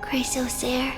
Chrysosaur.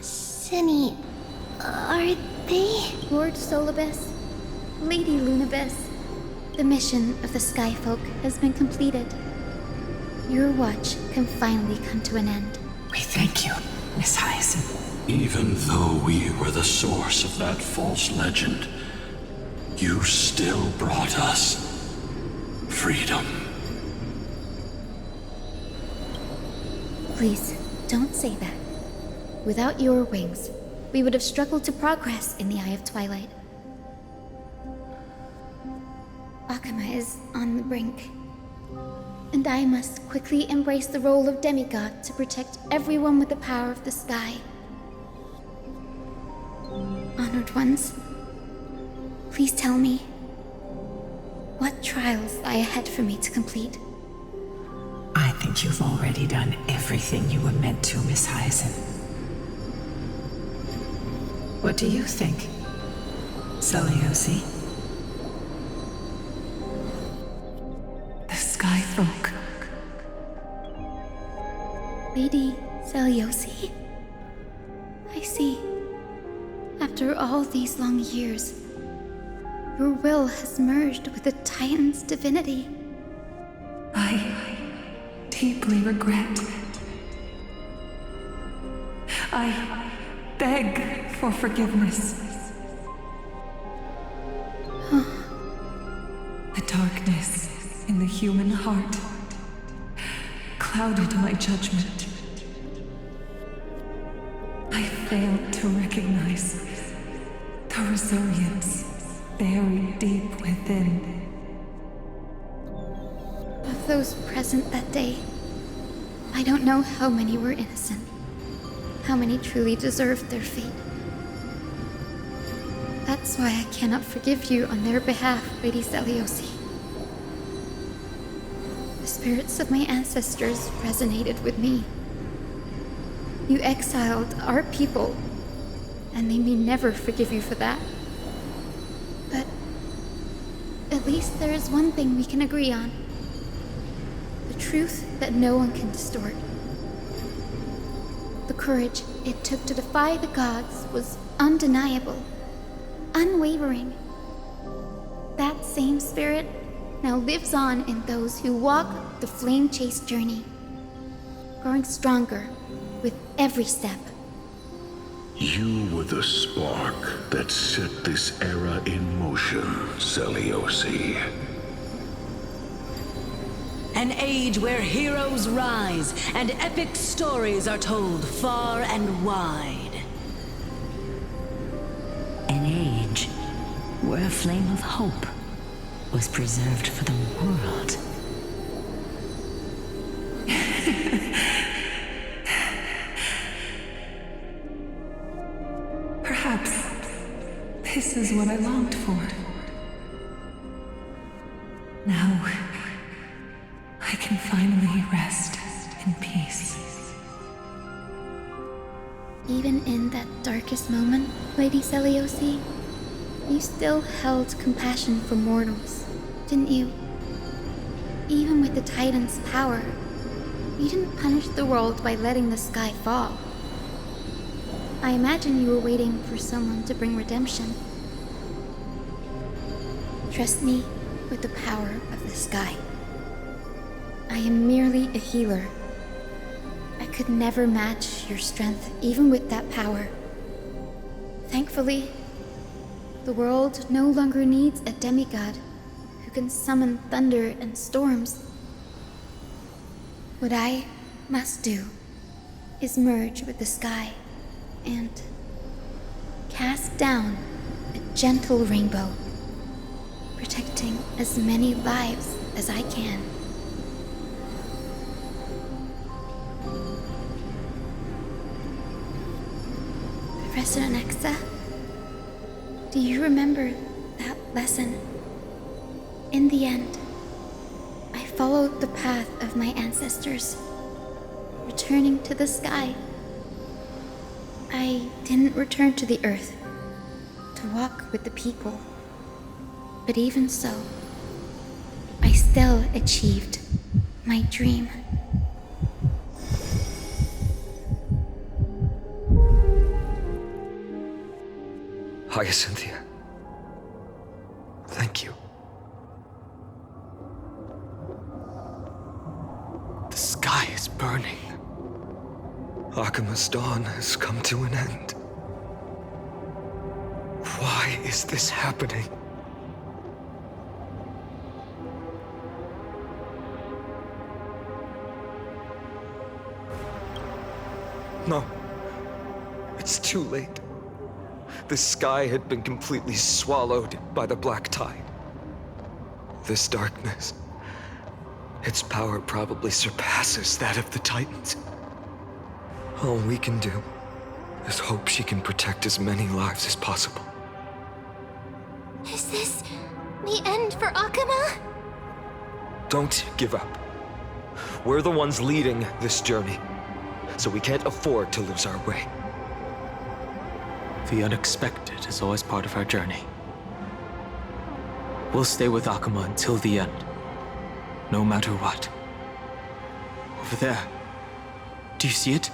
Sunny, are they? Lord Solibus, Lady Lunabis, the mission of the Skyfolk has been completed. Your watch can finally come to an end. We thank you, Miss Hyacinth. Even though we were the source of that false legend, you still brought us freedom. Please, don't say that. Without your wings, we would have struggled to progress in the Eye of Twilight. Akama is on the brink, and I must quickly embrace the role of demigod to protect everyone with the power of the sky. Honored ones, please tell me, what trials lie ahead for me to complete? I think you've already done everything you were meant to, Miss Hyacinth. What do you think, Seliosi? The Skyfolk. Lady Seliosi? I see. After all these long years, your will has merged with the Titan's divinity. I deeply regret. I beg for forgiveness. The darkness in the human heart clouded my judgment. I failed to recognize the resilience buried deep within. Of those present that day, I don't know how many were innocent, how many truly deserved their fate. That's why I cannot forgive you on their behalf, Lady Seliosi. The spirits of my ancestors resonated with me. You exiled our people, and they may never forgive you for that. But at least there is one thing we can agree on. The truth that no one can distort. The courage it took to defy the gods was undeniable, unwavering. That same spirit now lives on in those who walk the flame-chased journey, growing stronger with every step. You were the spark that set this era in motion, Seliosi. An age where heroes rise and epic stories are told far and wide. An age where a flame of hope was preserved for the world. Perhaps this is what I longed for. Now, I can finally rest in peace. Even in that darkest moment, Lady Seliosi, you still held compassion for mortals, didn't you? Even with the Titan's power, you didn't punish the world by letting the sky fall. I imagine you were waiting for someone to bring redemption. Trust me with the power of the sky. I am merely a healer. I could never match your strength, even with that power. Thankfully, the world no longer needs a demigod who can summon thunder and storms. What I must do is merge with the sky and cast down a gentle rainbow protecting as many lives as I can. Professor Nexa, do you remember that lesson? In the end, I followed the path of my ancestors, returning to the sky. I didn't return to the earth to walk with the people, but even so, I still achieved my dream. Hyacinthia. Thank you. The sky is burning. Akima's dawn has come to an end. Why is this happening? No. It's too late. The sky had been completely swallowed by the black tide. This darkness, its power probably surpasses that of the Titans. All we can do is hope she can protect as many lives as possible. Is this the end for Akuma? Don't give up. We're the ones leading this journey, so we can't afford to lose our way. The unexpected is always part of our journey. We'll stay with Akuma until the end, no matter what. Over there, do you see it?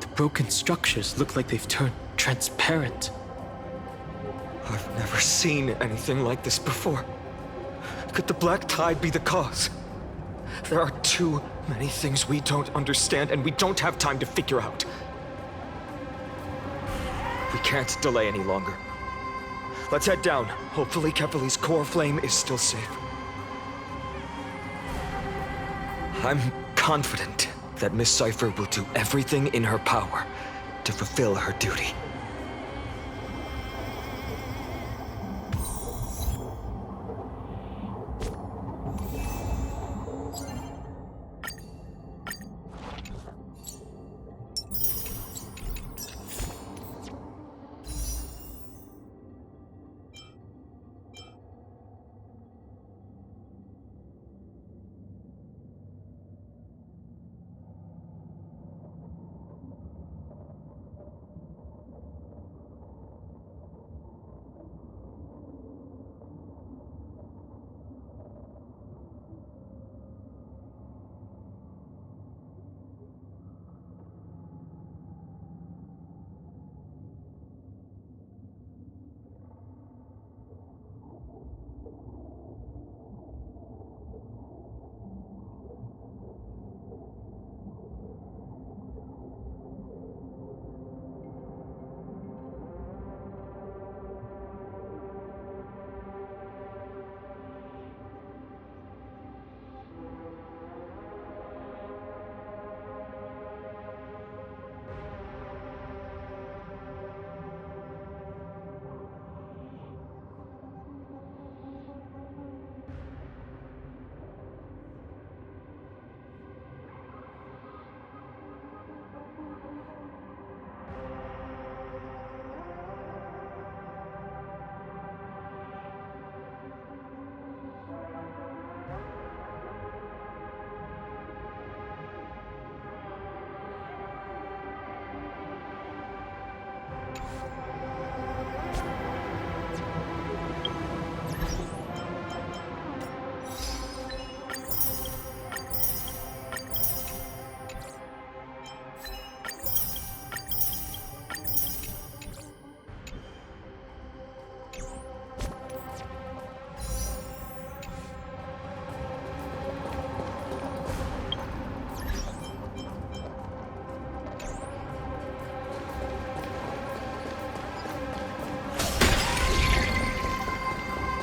The broken structures look like they've turned transparent. I've never seen anything like this before. Could the black tide be the cause? There are too many things we don't understand, and we don't have time to figure out. We can't delay any longer. Let's head down. Hopefully Kepali's core flame is still safe. I'm confident that Miss Cypher will do everything in her power to fulfill her duty.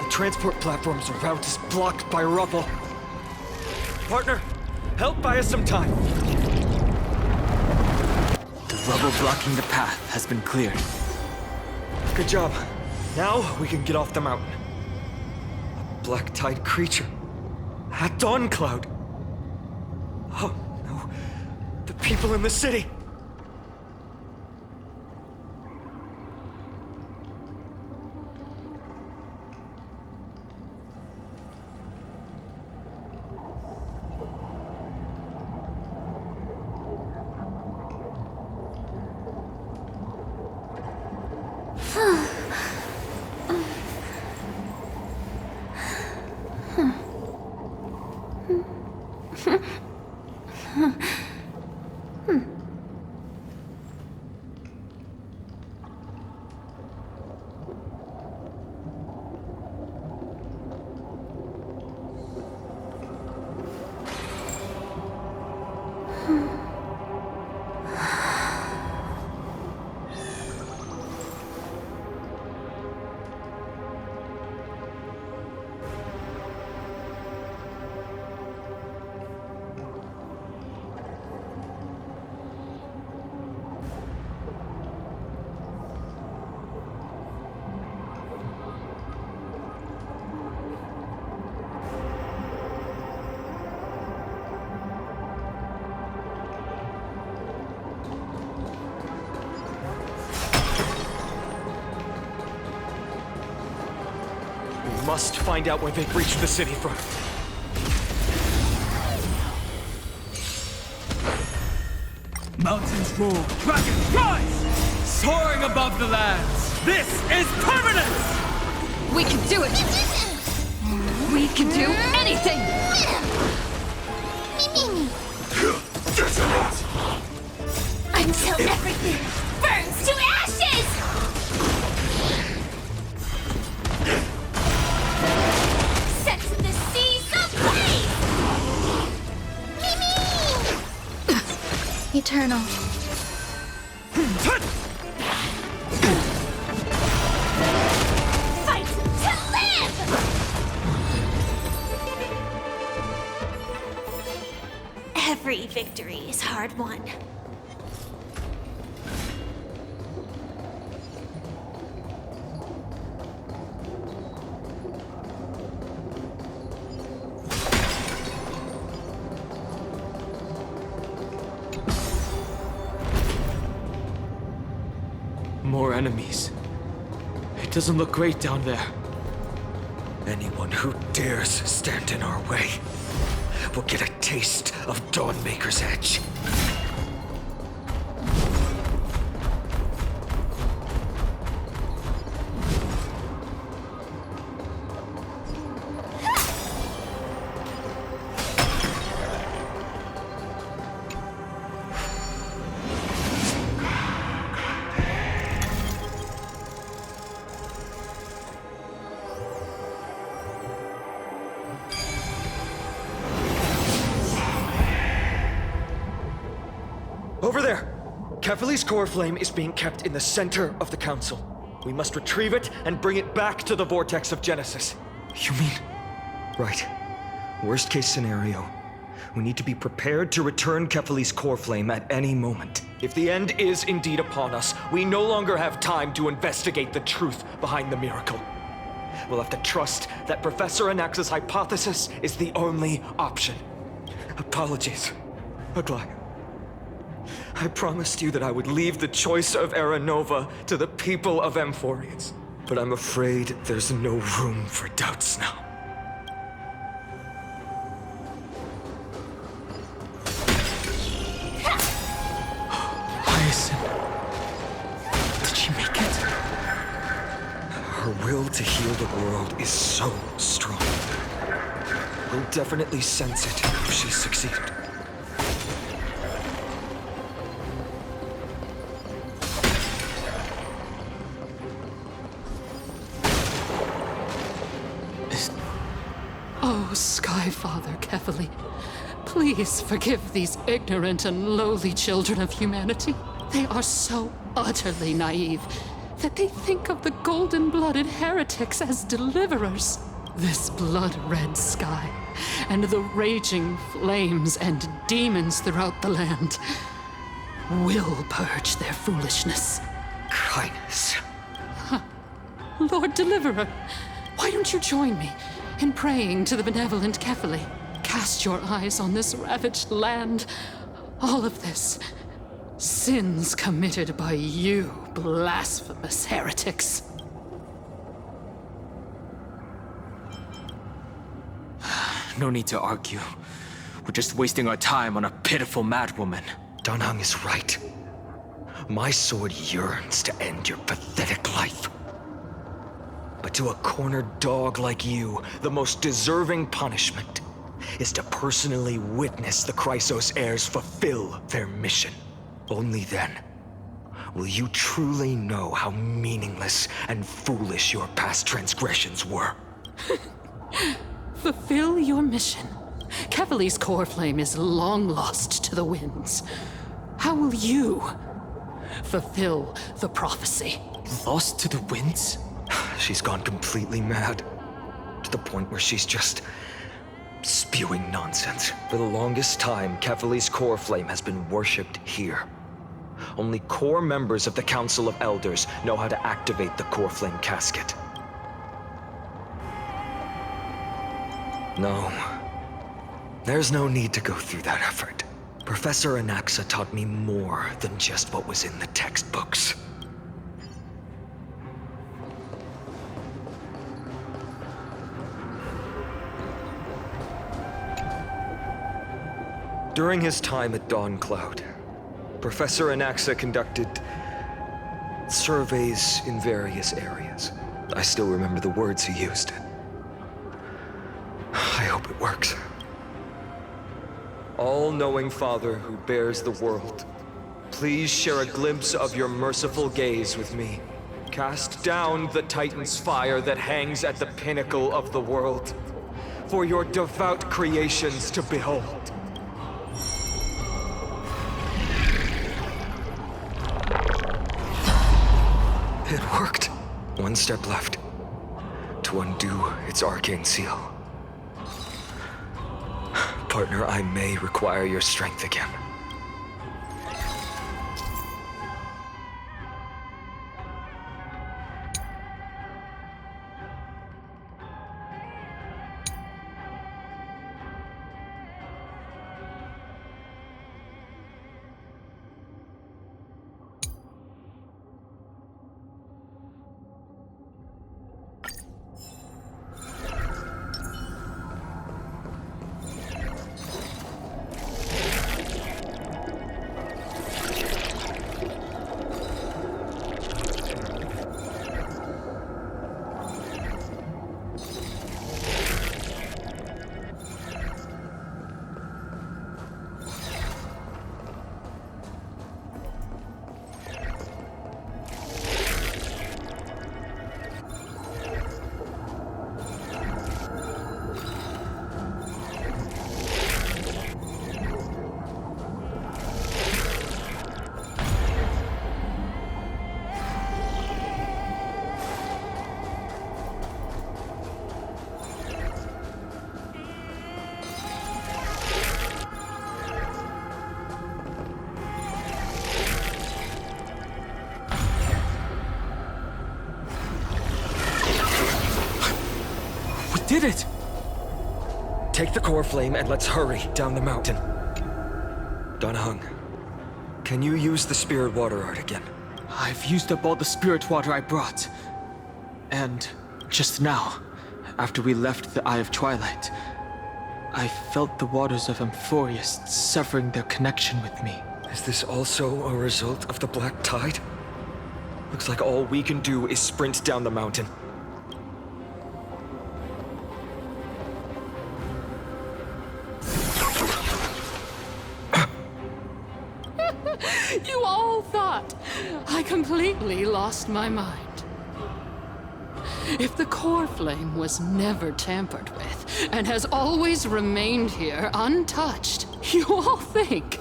Transport platform's route is blocked by rubble. Partner, help buy us some time. The rubble blocking the path has been cleared. Good job. Now we can get off the mountain. black tide creature. At Dawn Cloud. Oh, no. The people in the city. We must find out where they've reached the city from. Mountains roar, dragons rise! Soaring above the lands! This is permanence! We can do it! We can do anything! Until everything burns to ashes! Sets the seas ablaze! Eternal. Fight to live! Every victory is hard won. More enemies. It doesn't look great down there. Anyone who dares stand in our way will get a taste of Dawnmaker's edge. Over there! Kefali's core flame is being kept in the center of the council. We must retrieve it and bring it back to the vortex of Genesis. You mean? Right. Worst case scenario. We need to be prepared to return Kefali's core flame at any moment. If the end is indeed upon us, we no longer have time to investigate the truth behind the miracle. We'll have to trust that Professor Anax's hypothesis is the only option. Apologies, Aglaia. I promised you that I would leave the choice of Era Nova to the people of Amphorians. But I'm afraid there's no room for doubts now. Hyacinth. Did she make it? Her will to heal the world is so strong. We'll definitely sense it if she succeeded. Oh, Skyfather Kefali, please forgive these ignorant and lowly children of humanity. They are so utterly naive that they think of the golden-blooded heretics as deliverers. This blood-red sky and the raging flames and demons throughout the land will purge their foolishness. Kindness. Lord Deliverer, why don't you join me? in praying to the benevolent Kefali. Cast your eyes on this ravaged land. All of this, sins committed by you, blasphemous heretics. No need to argue. We're just wasting our time on a pitiful madwoman. Danheng is right. My sword yearns to end your pathetic life. But to a cornered dog like you, the most deserving punishment is to personally witness the Chrysos heirs fulfill their mission. Only then will you truly know how meaningless and foolish your past transgressions were. Fulfill your mission. Kefali's core flame is long lost to the winds. How will you fulfill the prophecy? Lost to the winds? She's gone completely mad. To the point where she's just spewing nonsense. For the longest time, Kefali's core flame has been worshipped here. Only core members of the Council of Elders know how to activate the core flame casket. No. There's no need to go through that effort. Professor Anaxa taught me more than just what was in the textbooks. During his time at Dawn Cloud, Professor Anaxa conducted surveys in various areas. I still remember the words he used. I hope it works. All-knowing Father who bears the world, please share a glimpse of your merciful gaze with me. Cast down the Titan's fire that hangs at the pinnacle of the world, for your devout creations to behold. It worked. One step left to undo its arcane seal. Partner, I may require your strength again. Did it! Take the core flame and let's hurry down the mountain. Danheng, can you use the spirit water art again? I've used up all the spirit water I brought. And just now, after we left the Eye of Twilight, I felt the waters of Amphorius severing their connection with me. Is this also a result of the Black Tide? Looks like all we can do is sprint down the mountain. You all thought I completely lost my mind. If the core flame was never tampered with and has always remained here untouched, you all think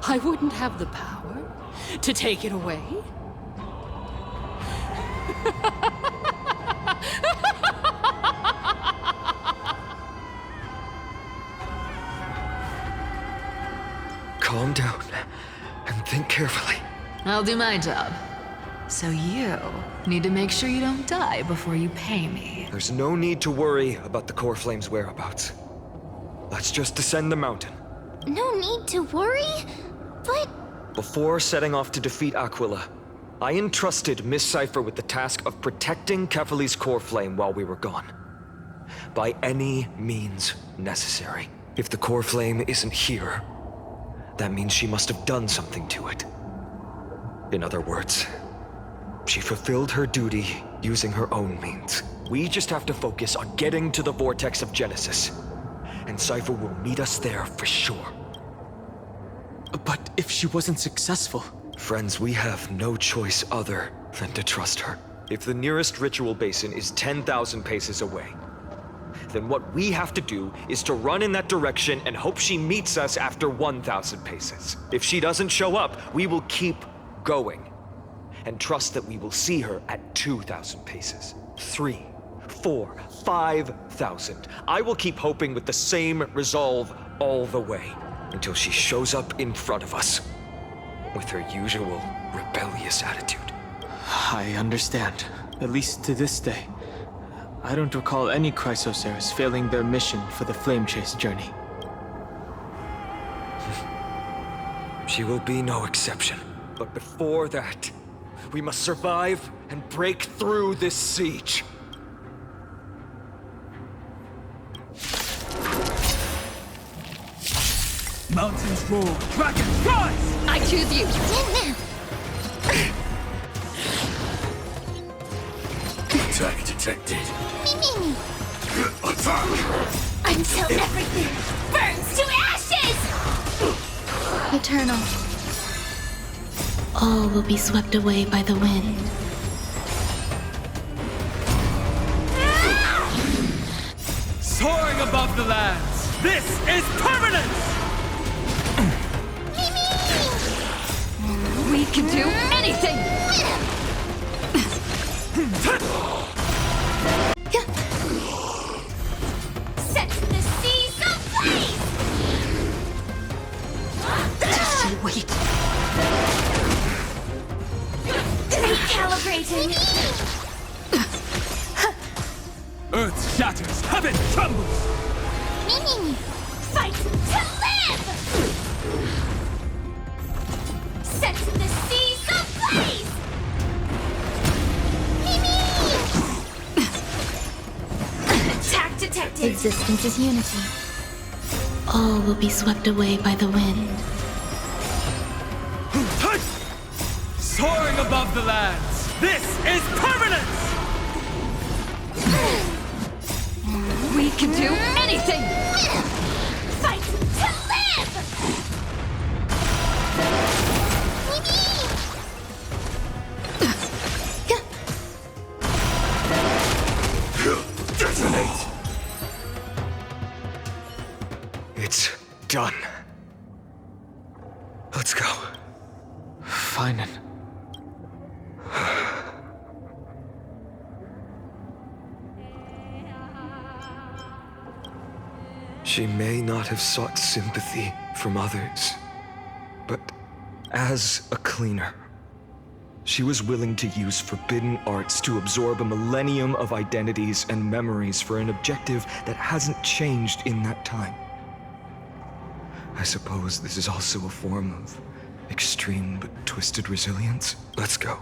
I wouldn't have the power to take it away? Calm down and think carefully. I'll do my job. So you need to make sure you don't die before you pay me. There's no need to worry about the Core Flame's whereabouts. Let's just descend the mountain. No need to worry, but... Before setting off to defeat Aquila, I entrusted Miss Cypher with the task of protecting Kefali's Core Flame while we were gone. By any means necessary. If the Core Flame isn't here, that means she must have done something to it. In other words, she fulfilled her duty using her own means. We just have to focus on getting to the Vortex of Genesis, and Cypher will meet us there for sure. But if she wasn't successful... Friends, we have no choice other than to trust her. If the nearest ritual basin is 10,000 paces away, then what we have to do is to run in that direction and hope she meets us after 1,000 paces. If she doesn't show up, we will keep going and trust that we will see her at 2,000 paces. 3, 4, 5,000. I will keep hoping with the same resolve all the way until she shows up in front of us with her usual rebellious attitude. I understand. At least to this day. I don't recall any Chrysoceres failing their mission for the Flame Chase journey. She will be no exception. But before that, we must survive and break through this siege. Mountains roar, dragons rise! I choose you! Attack detected. Attack! Until everything burns to ashes! Eternal. All will be swept away by the wind. Soaring above the lands, this is permanence! We can do anything! Set the seas ablaze! Just you wait. Recalibrating! Earth shatters, heaven trembles! Fight to live! Set the seas ablaze! Attack detected! Existence is unity. All will be swept away by the wind. Soaring above the lands, this is permanence! We can do anything! Fight to live! Detonate! It's done. Let's go. Fine. She may not have sought sympathy from others, but as a cleaner, she was willing to use forbidden arts to absorb a millennium of identities and memories for an objective that hasn't changed in that time. I suppose this is also a form of extreme but twisted resilience. Let's go.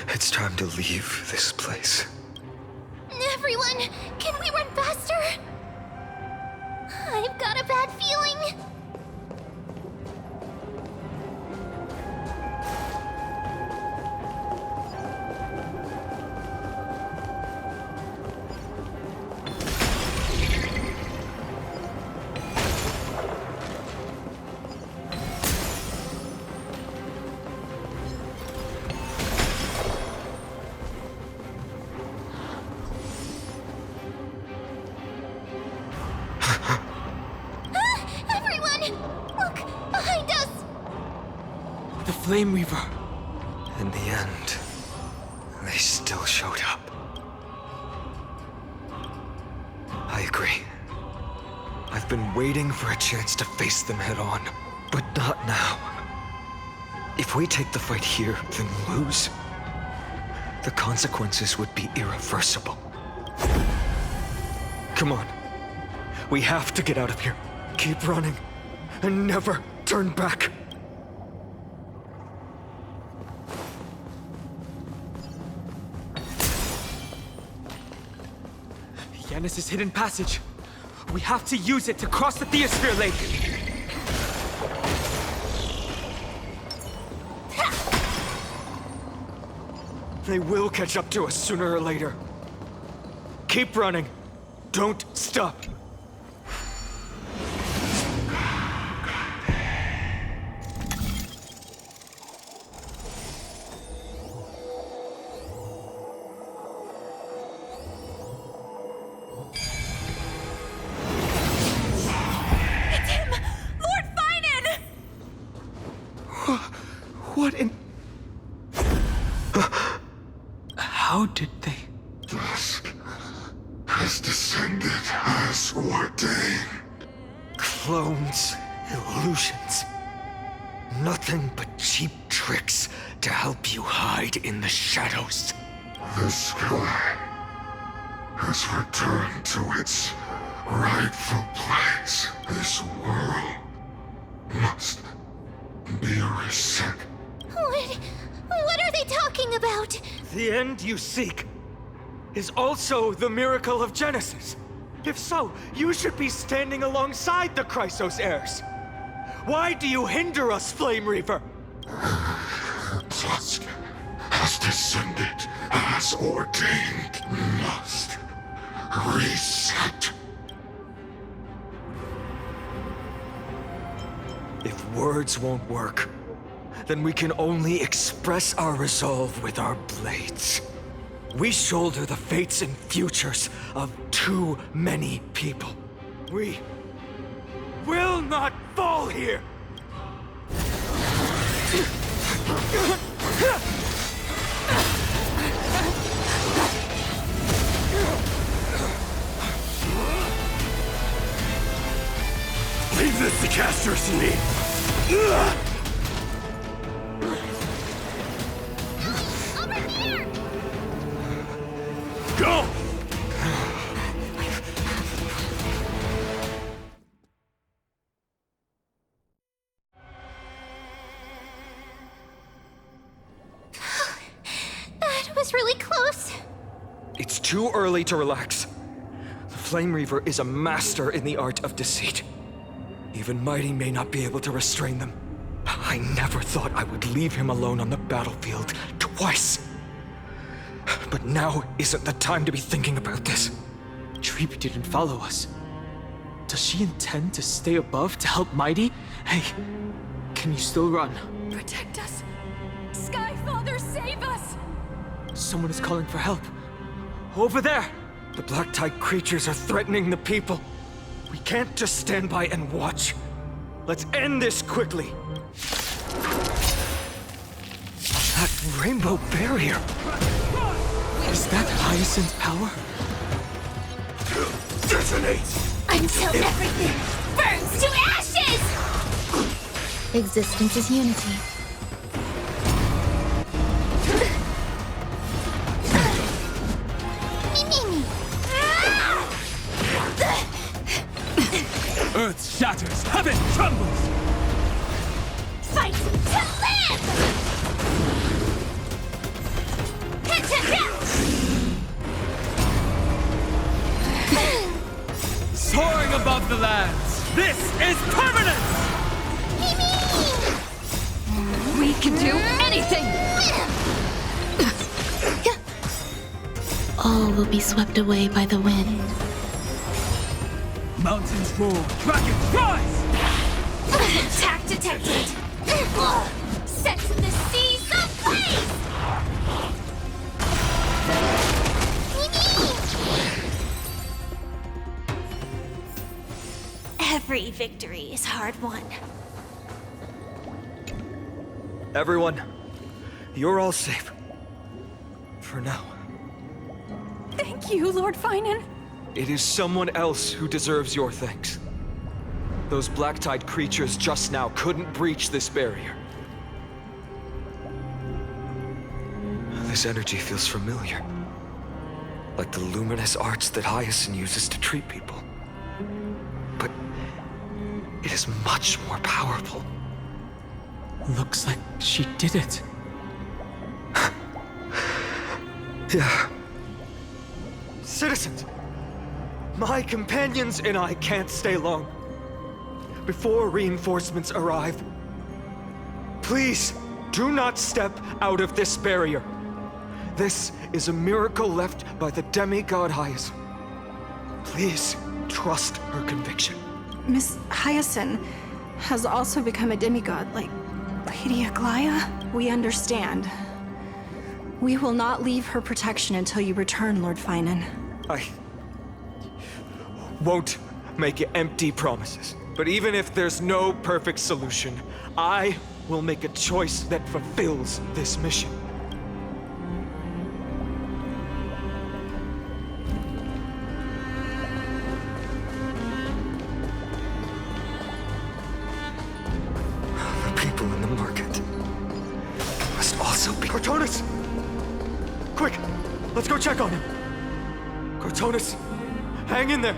It's time to leave this place. Everyone, can we run faster? I've got a bad feeling. Flame Weaver. In the end, they still showed up. I agree. I've been waiting for a chance to face them head on, but not now. If we take the fight here, then lose, the consequences would be irreversible. Come on. We have to get out of here. Keep running, and never turn back. Yanis' hidden passage. We have to use it to cross the Theosphere Lake. They will catch up to us sooner or later. Keep running. Don't stop. It's him! Lord Finan! What in... How did they... Dusk has descended as ordained. Clones, illusions. Nothing but cheap tricks to help you hide in the shadows. The sky has returned to its rightful place. This world must be reset. What are they talking about? The end you seek is also the miracle of Genesis. If so, you should be standing alongside the Chrysos heirs. Why do you hinder us, Flame Reaver? Dusk has descended as ordained. Must reset. If words won't work, then we can only express our resolve with our blades. We shoulder the fates and futures of too many people. We will not fall here! Leave this to Casters and me! Go! That was really close. It's too early to relax. The Flame Reaver is a master in the art of deceit. Even Mighty may not be able to restrain them. I never thought I would leave him alone on the battlefield twice. But now isn't the time to be thinking about this. Treep didn't follow us. Does she intend to stay above to help Mighty? Hey, can you still run? Protect us. Sky Father, save us! Someone is calling for help. Over there! The Black Tide creatures are threatening the people. We can't just stand by and watch. Let's end this quickly. That rainbow barrier. Is that Hyacinth's power? Detonate! Until everything burns to ashes! Existence is unity. Earth shatters, heaven trembles! Fight to live! Soaring above the lands, this is permanence! We can do anything! All will be swept away by the wind. Mountains roar, dragons rise! Attack detected! Set the seas ablaze! Every victory is hard won. Everyone, you're all safe. For now. Thank you, Lord Finan. It is someone else who deserves your thanks. Those Black Tide creatures just now couldn't breach this barrier. This energy feels familiar. Like the luminous arts that Hyacinth uses to treat people. But it is much more powerful. Looks like she did it. Yeah. Citizens, my companions and I can't stay long. Before reinforcements arrive, please do not step out of this barrier. This is a miracle left by the demigod Hyacinth. Please trust her conviction. Miss Hyacinth has also become a demigod, like Lady Aglaya. We understand. We will not leave her protection until you return, Lord Finan. I won't make empty promises. But even if there's no perfect solution, I will make a choice that fulfills this mission. The people in the market must also be... Cortonis! Quick! Let's go check on him! Cortonis, hang in there!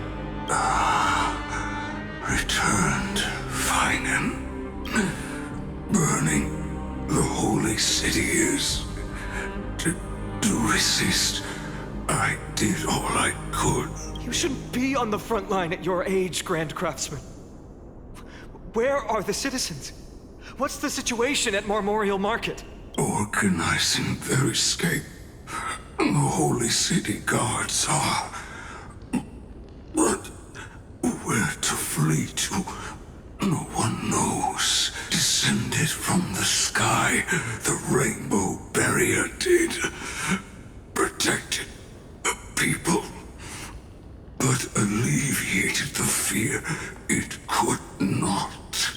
Returned, Finan. Burning the holy city is... To resist, I did all I could. You shouldn't be on the front line at your age, Grand Craftsman. Where are the citizens? What's the situation at Memorial Market? Organizing their escape. The holy city guards are... But where to flee to, no one knows. Descended from the sky, the rainbow barrier did. Protected the people, but alleviated the fear it could not.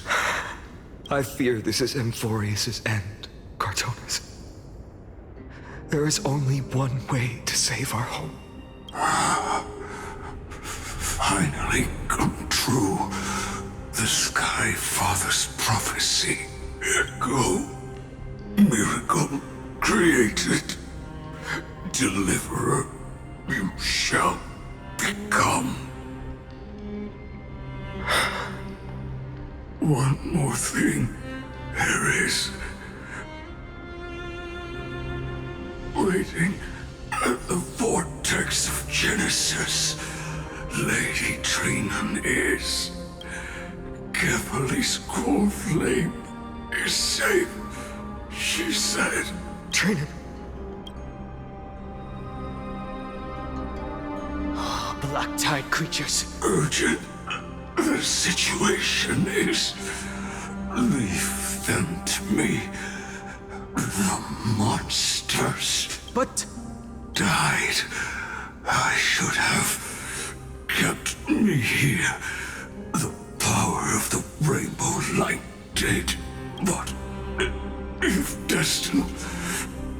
I fear this is Emphorius' end, Cartonis. There is only one way to save our home. Finally come true. The Sky Father's prophecy. Go. Miracle created. Deliverer you shall become. One more thing there is. Waiting at the vortex of Genesis, Lady Trinan is. Kefali's core flame is safe, she said. Trinan. Black Tide creatures. Urgent. The situation is... Leave them to me. The monsters. But... Died. I should have kept me here. The power of the rainbow light did. But if destined,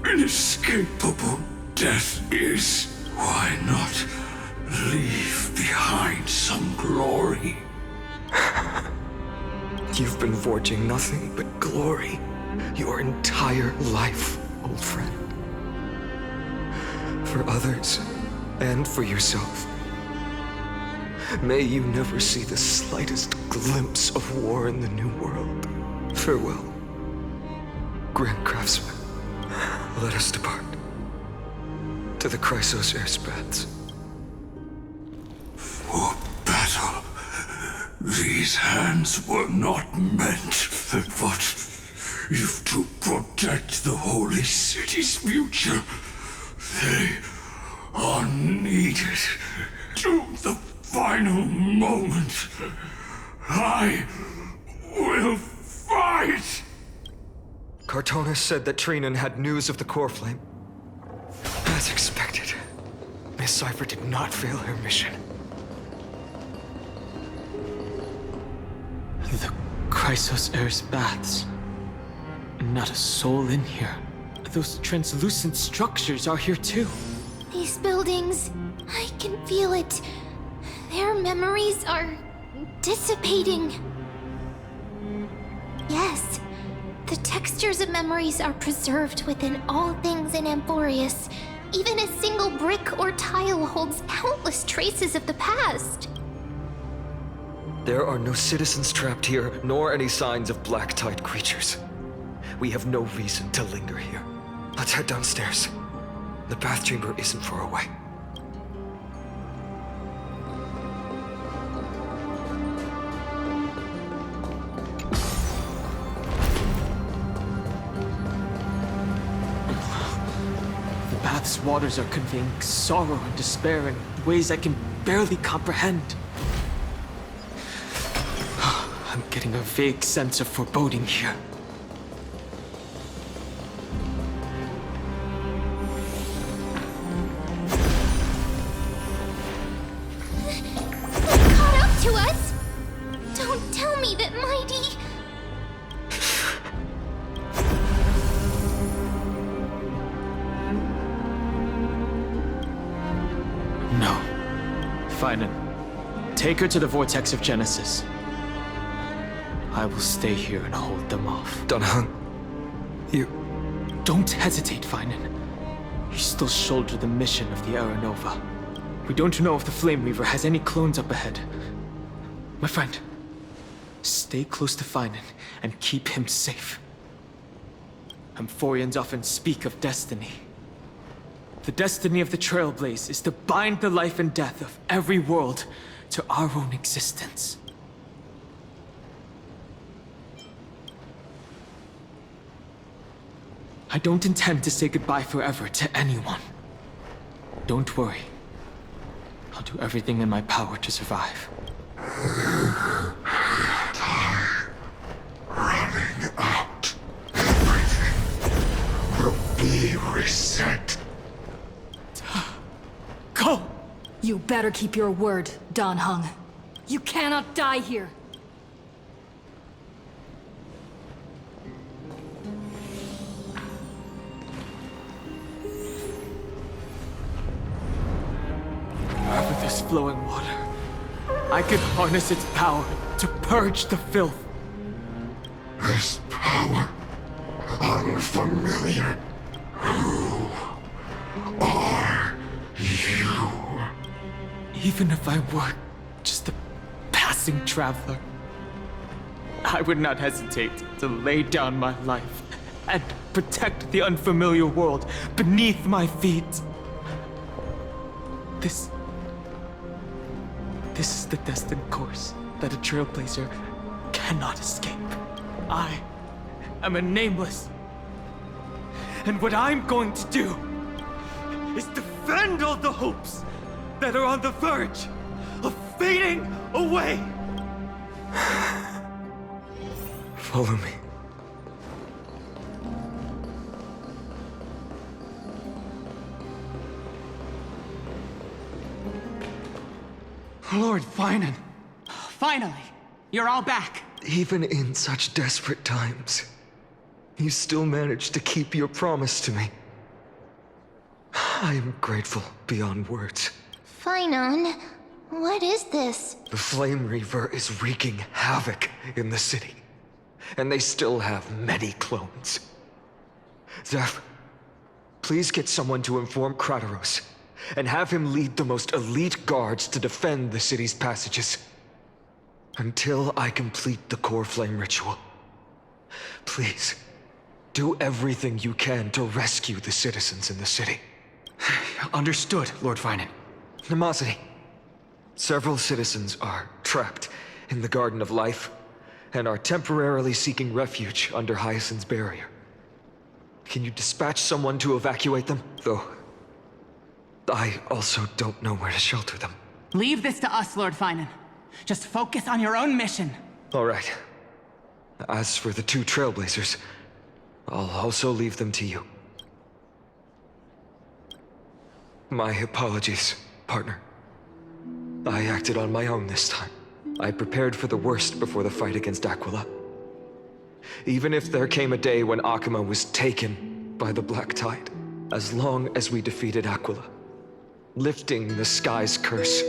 inescapable death is, why not leave behind some glory? You've been forging nothing but glory your entire life, old friend. For others, and for yourself. May you never see the slightest glimpse of war in the New World. Farewell, Grand Craftsman. Let us depart. To the Chrysos Airspaths. For battle. These hands were not meant, but if to protect the holy city's future, they are needed to the final moment. I will fight! Cartonis said that Trinan had news of the core flame. As expected, Miss Cipher did not fail her mission. The Chrysos Airspaths. Not a soul in here. Those translucent structures are here too. These buildings, I can feel it. Their memories are dissipating. Yes, The textures of memories are preserved within all things in Amphorius. Even a single brick or tile holds countless traces of the past. There are no citizens trapped here, nor any signs of black tide creatures. We have no reason to linger here. Let's head downstairs. The bath chamber isn't far away. The bath's waters are conveying sorrow and despair in ways I can barely comprehend. I'm getting a vague sense of foreboding here. Caught up to us? Don't tell me that Mighty... No. Finan, take her to the Vortex of Genesis. I will stay here and hold them off. Danheng, you... Don't hesitate, Finan. You still shoulder the mission of the Era Nova. We don't know if the Flame Weaver has any clones up ahead. My friend, stay close to Finan and keep him safe. Amphorians often speak of destiny. The destiny of the Trailblaze is to bind the life and death of every world to our own existence. I don't intend to say goodbye forever to anyone. Don't worry. I'll do everything in my power to survive. Running out. Everything will be reset. Go! You better keep your word, Danheng. You cannot die here. Wherever there's flowing water, I could harness its power to purge the filth. This power, unfamiliar. Who are you? Even if I were just a passing traveler, I would not hesitate to lay down my life and protect the unfamiliar world beneath my feet. This is the destined course that a trailblazer cannot escape. I am a nameless. And what I'm going to do is defend all the hopes that are on the verge of fading away. Follow me. Lord Finan. Finally, you're all back. Even in such desperate times, you still managed to keep your promise to me. I am grateful beyond words. Finan, what is this? The Flame Reaver is wreaking havoc in the city, and they still have many clones. Zeph, please get someone to inform Krataros, and have him lead the most elite guards to defend the city's passages. Until I complete the core flame ritual. Please, do everything you can to rescue the citizens in the city. Understood, Lord Finan. Nemosity, several citizens are trapped in the Garden of Life and are temporarily seeking refuge under Hyacinth's barrier. Can you dispatch someone to evacuate them? Though, I also don't know where to shelter them. Leave this to us, Lord Finan. Just focus on your own mission. All right. As for the two Trailblazers, I'll also leave them to you. My apologies, partner. I acted on my own this time. I prepared for the worst before the fight against Aquila. Even if there came a day when Akuma was taken by the Black Tide, as long as we defeated Aquila, lifting the sky's curse,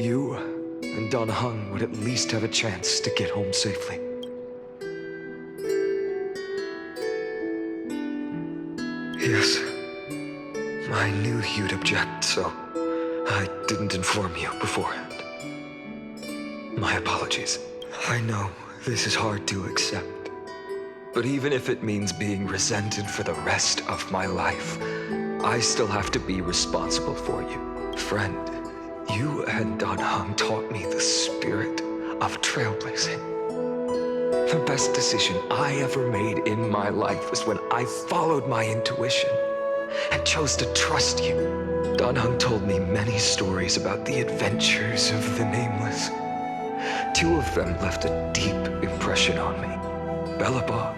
you and Danheng would at least have a chance to get home safely. Yes. I knew you'd object, so I didn't inform you beforehand. My apologies. I know this is hard to accept, but even if it means being resented for the rest of my life, I still have to be responsible for you. Friend, you and Dan Heng taught me the spirit of trailblazing. The best decision I ever made in my life was when I followed my intuition and chose to trust you. Dan Heng told me many stories about the adventures of the Nameless. Two of them left a deep impression on me, Belobog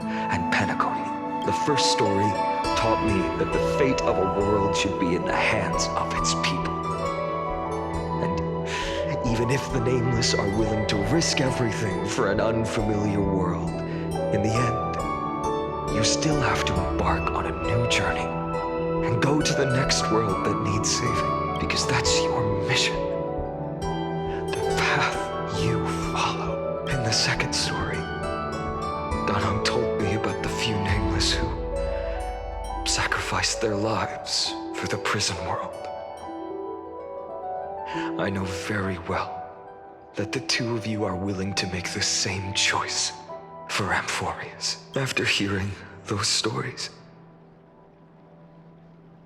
and Penacony. The first story taught me that the fate of a world should be in the hands of its people. And even if the Nameless are willing to risk everything for an unfamiliar world, in the end, you still have to embark on a new journey and go to the next world that needs saving, because that's your mission. The path you follow. In the second story, Dan Heng told me about the few Nameless who sacrificed their lives for the prison world. I know very well that the two of you are willing to make the same choice for Amphorius. After hearing those stories,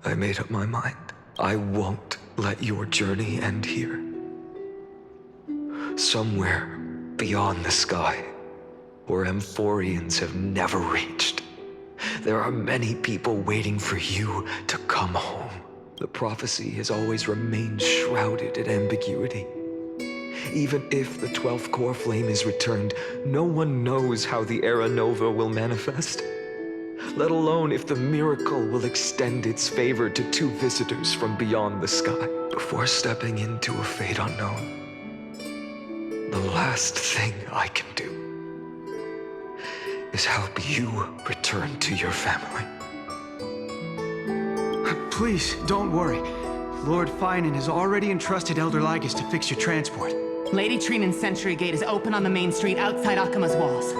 I made up my mind. I won't let your journey end here. Somewhere beyond the sky, where Amphorians have never reached, there are many people waiting for you to come home. The prophecy has always remained shrouded in ambiguity. Even if the 12th core flame is returned, no one knows how the Era Nova will manifest, let alone if the miracle will extend its favor to two visitors from beyond the sky. Before stepping into a fate unknown, the last thing I can do is help you return to your family. Please, don't worry. Lord Finan has already entrusted Elder Lygus to fix your transport. Lady Trinan's sentry gate is open on the main street outside Akima's walls.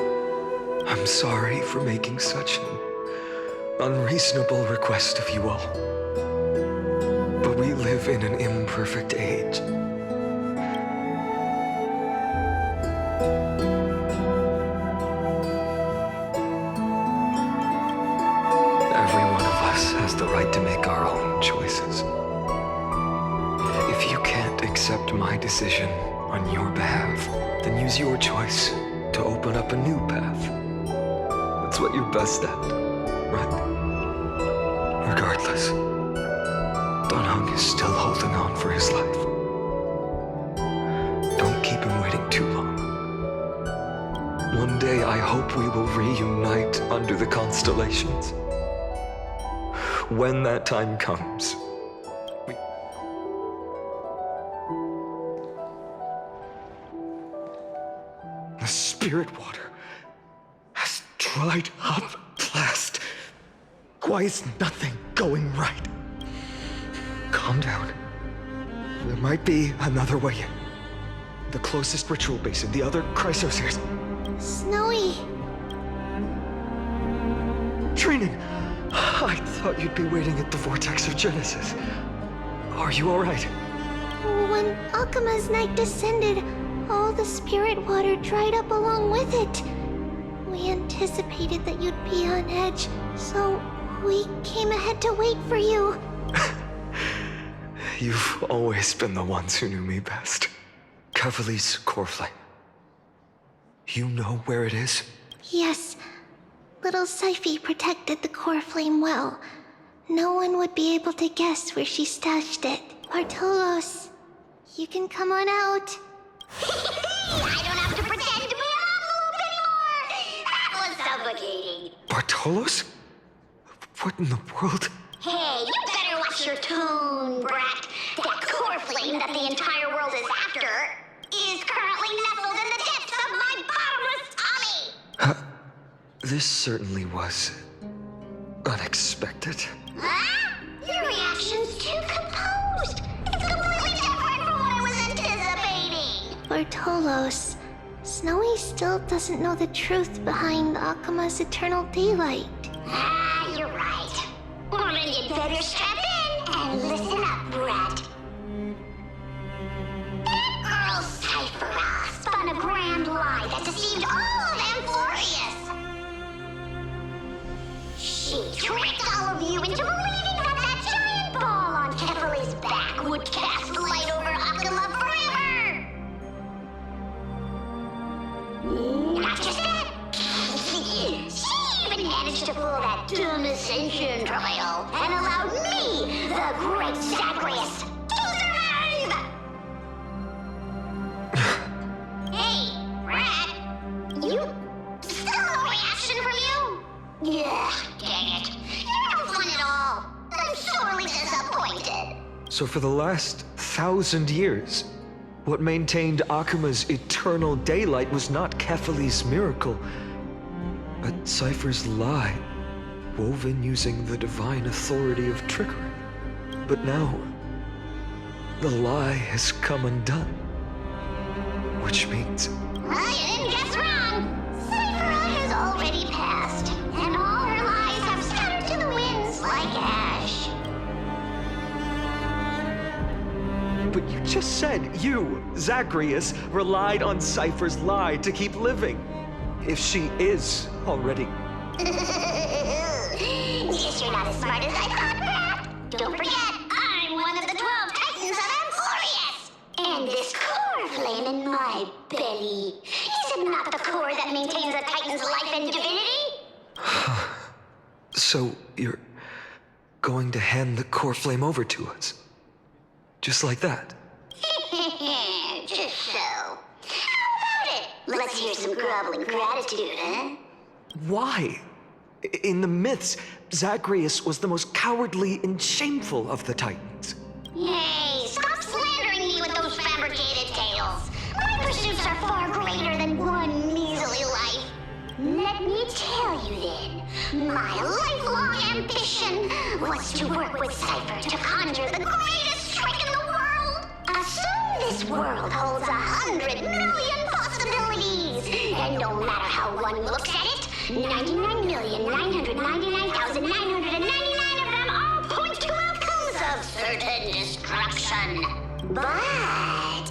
I'm sorry for making such an unreasonable request of you all. But we live in an imperfect age. Every one of us has the right to make our own choices. If you can't accept my decision on your behalf, then use your choice to open up a new path. That's what you're best at, right? Regardless, Dan Heng is still holding on for his life. Don't keep him waiting too long. One day I hope we will reunite under the constellations. When that time comes, the spirit water has dried up at last. Why is nothing going right? Calm down. There might be another way in. The closest ritual basin, the other chrysosers. Snowy! Trinan! I thought you'd be waiting at the vortex of Genesis. Are you alright? When Akima's night descended, all the spirit water dried up along with it. We anticipated that you'd be on edge, so we came ahead to wait for you. You've always been the ones who knew me best. Kevali's core flame. You know where it is? Yes. Little Syphi protected the core flame well. No one would be able to guess where she stashed it. Bartolos, you can come on out. I don't have to pretend to be a anymore! That was suffocating! Bartolos? What in the world? Hey, you better watch your tone, brat. That core flame that the entire world is after is currently nestled in the depths of my bottomless tummy! This certainly was unexpected. Huh? Your reaction's too composed. It's completely different from what I was anticipating. Bartolos, Snowy still doesn't know the truth behind Akima's eternal daylight. You're right. better strap in and listen up, brat. That girl Cyphera spun a grand lie that deceived all of Amphorius. She tricked all of you into believing that that giant ball on Kefali's back would cast light over Akuma forever. Not just that. She even managed to pull that dumb ascension trial and allowed me, the great Zagreus, to survive! Hey, Rat, you still no reaction from you? Yeah, dang it. You're no fun at all. I'm sorely disappointed. So for the last 1,000 years, what maintained Akuma's eternal daylight was not Kefali's miracle, but Cypher's lie, woven using the divine authority of trickery. But now, the lie has come undone. Which means... You didn't guess wrong. Cyphera has already passed, and all her lies have scattered to the winds like ash. But you just said you, Zagreus, relied on Cypher's lie to keep living. If she is already... Guess you're not as smart as I thought, Brat. Don't forget, I'm one of the 12 Titans of Amphorius. And this core flame in my belly, is it not the core that maintains a Titan's life and divinity? So you're going to hand the core flame over to us? Just like that? Just so. How about it? Let's hear some groveling gratitude, huh? Why? In the myths, Zagreus was the most cowardly and shameful of the Titans. Hey, stop slandering me with those fabricated tales. My pursuits are far greater than one measly life. Let me tell you then, my lifelong ambition was to work with Cypher to conjure the greatest trick in the world. Assume this world holds 100 million possibilities, and no matter how one looks at it, 99,999,999 of them all point to outcomes of certain destruction. But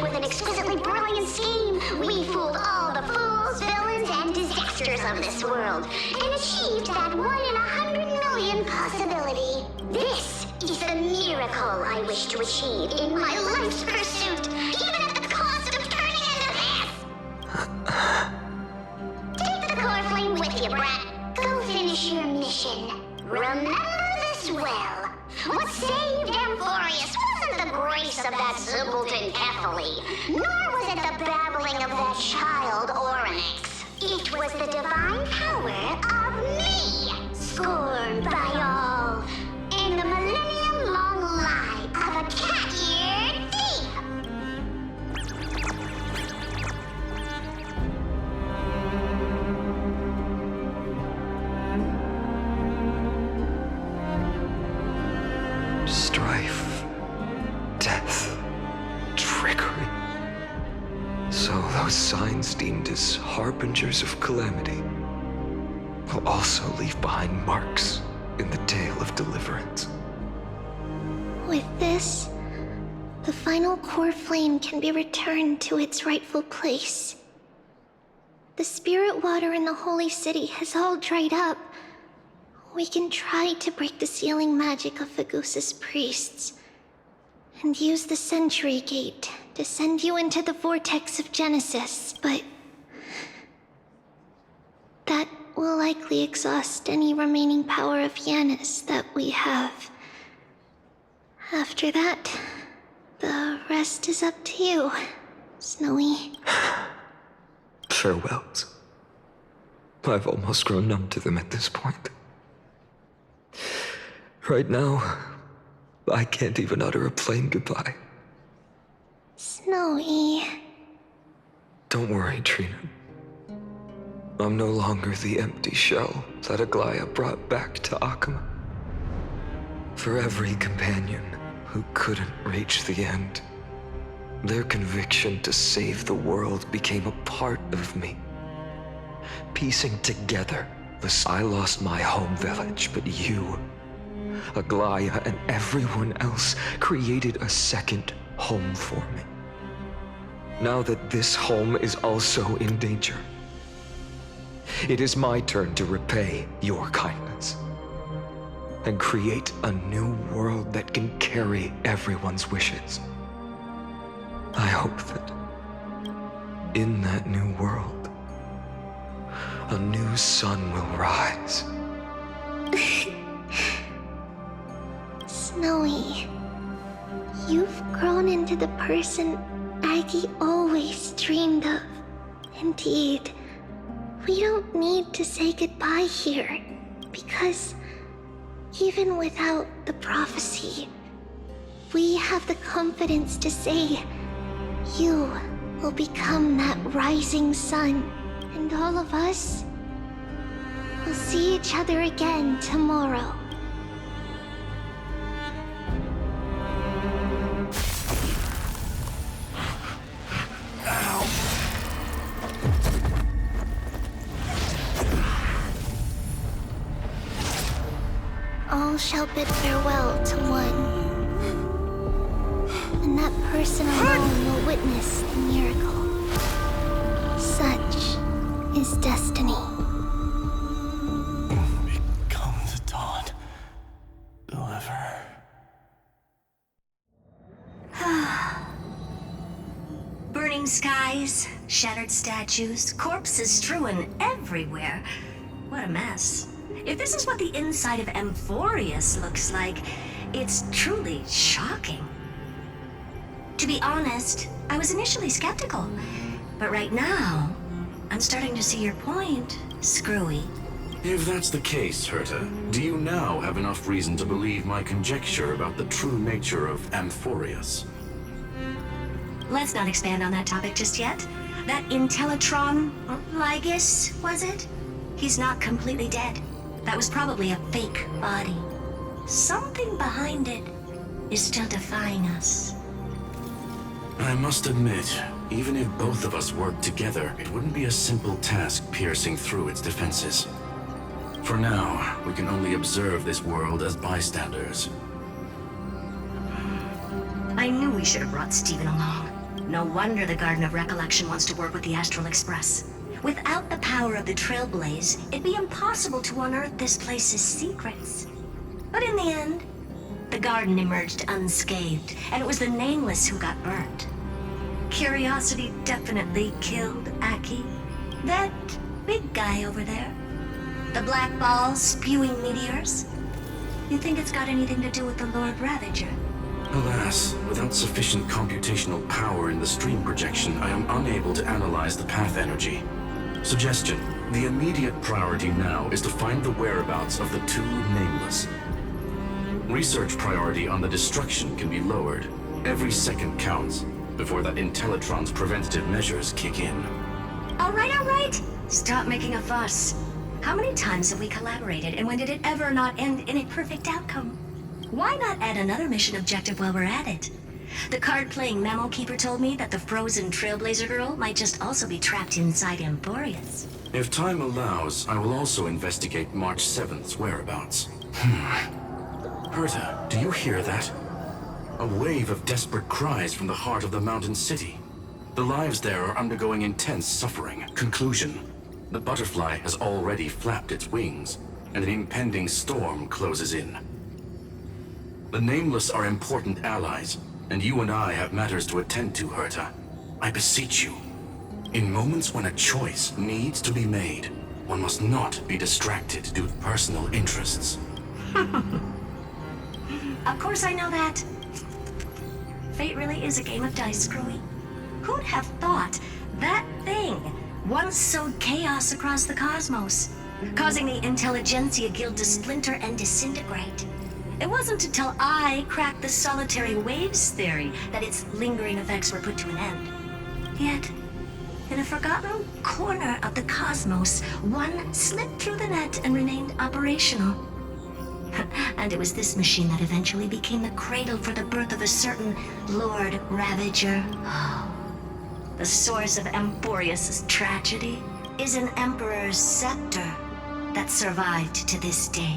with an exquisitely brilliant scheme, we fooled all the fools, villains, and disasters of this world, and achieved that 1 in 100 million possibility. This is the miracle I wish to achieve in my life's pursuit, even at the cost of turning into this. Take the core flame with you, Brat. Go finish your mission. Remember this well. What saved Amphorius wasn't the grace of that simpleton Kefali, nor was it the babbling of that child Oryx. It was the divine power of me, scorned by all, and the millennium-long lie of a cat-eared thief. Strife, death, trickery. So those signs deemed as harbingers of calamity will also leave behind marks in the tale of deliverance. With this, the final core flame can be returned to its rightful place. The spirit water in the holy city has all dried up. We can try to break the sealing magic of Fagusa's priests, and use the Century Gate to send you into the vortex of Genesis, but that will likely exhaust any remaining power of Yanis that we have. After that, the rest is up to you, Snowy. Farewells. I've almost grown numb to them at this point. Right now, I can't even utter a plain goodbye. Snowy. Don't worry, Trina. I'm no longer the empty shell that Aglaya brought back to Akuma. For every companion who couldn't reach the end, their conviction to save the world became a part of me. Piecing together this, I lost my home village, but you Aglaya, and everyone else created a second home for me. Now that this home is also in danger, it is my turn to repay your kindness and create a new world that can carry everyone's wishes. I hope that in that new world, a new sun will rise. Snowy, you've grown into the person Aggie always dreamed of. Indeed, we don't need to say goodbye here, because even without the prophecy, we have the confidence to say you will become that rising sun, and all of us will see each other again tomorrow. All shall bid farewell to one, and that person alone will witness the miracle. Such is destiny. Become the dawn. Deliver. Burning skies, shattered statues, corpses strewn everywhere. What a mess. If this is what the inside of Amphorius looks like, it's truly shocking. To be honest, I was initially skeptical, but right now, I'm starting to see your point, Screwy. If that's the case, Herta, do you now have enough reason to believe my conjecture about the true nature of Amphorius? Let's not expand on that topic just yet. That Intellitron, Lygus, was it? He's not completely dead. That was probably a fake body. Something behind it is still defying us. I must admit, even if both of us worked together, it wouldn't be a simple task piercing through its defenses. For now, we can only observe this world as bystanders. I knew we should have brought Stephen along. No wonder the Garden of Recollection wants to work with the Astral Express. Without the power of the Trailblaze, it'd be impossible to unearth this place's secrets. But in the end, the garden emerged unscathed, and it was the Nameless who got burnt. Curiosity definitely killed Aki. That big guy over there. The black ball spewing meteors. You think it's got anything to do with the Lord Ravager? Alas, without sufficient computational power in the stream projection, I am unable to analyze the path energy. Suggestion: the immediate priority now is to find the whereabouts of the two Nameless. Research priority on the destruction can be lowered. Every second counts before that Intellitron's preventative measures kick in. All right. Stop making a fuss. How many times have we collaborated, and when did it ever not end in a perfect outcome? Why not add another mission objective while we're at it? The card-playing memo keeper told me that the frozen Trailblazer girl might just also be trapped inside Amphorius. If time allows, I will also investigate March 7th's whereabouts. Herta, do you hear that? A wave of desperate cries from the heart of the mountain city. The lives there are undergoing intense suffering. Conclusion: the butterfly has already flapped its wings, and an impending storm closes in. The Nameless are important allies, and you and I have matters to attend to, Herta. I beseech you. In moments when a choice needs to be made, one must not be distracted due to personal interests. Of course I know that. Fate really is a game of dice, Screwy. Who'd have thought that thing once sowed chaos across the cosmos, causing the Intelligentsia Guild to splinter and disintegrate? It wasn't until I cracked the solitary waves theory that its lingering effects were put to an end. Yet, in a forgotten corner of the cosmos, one slipped through the net and remained operational. And it was this machine that eventually became the cradle for the birth of a certain Lord Ravager. The source of Amphorius' tragedy is an Emperor's scepter that survived to this day.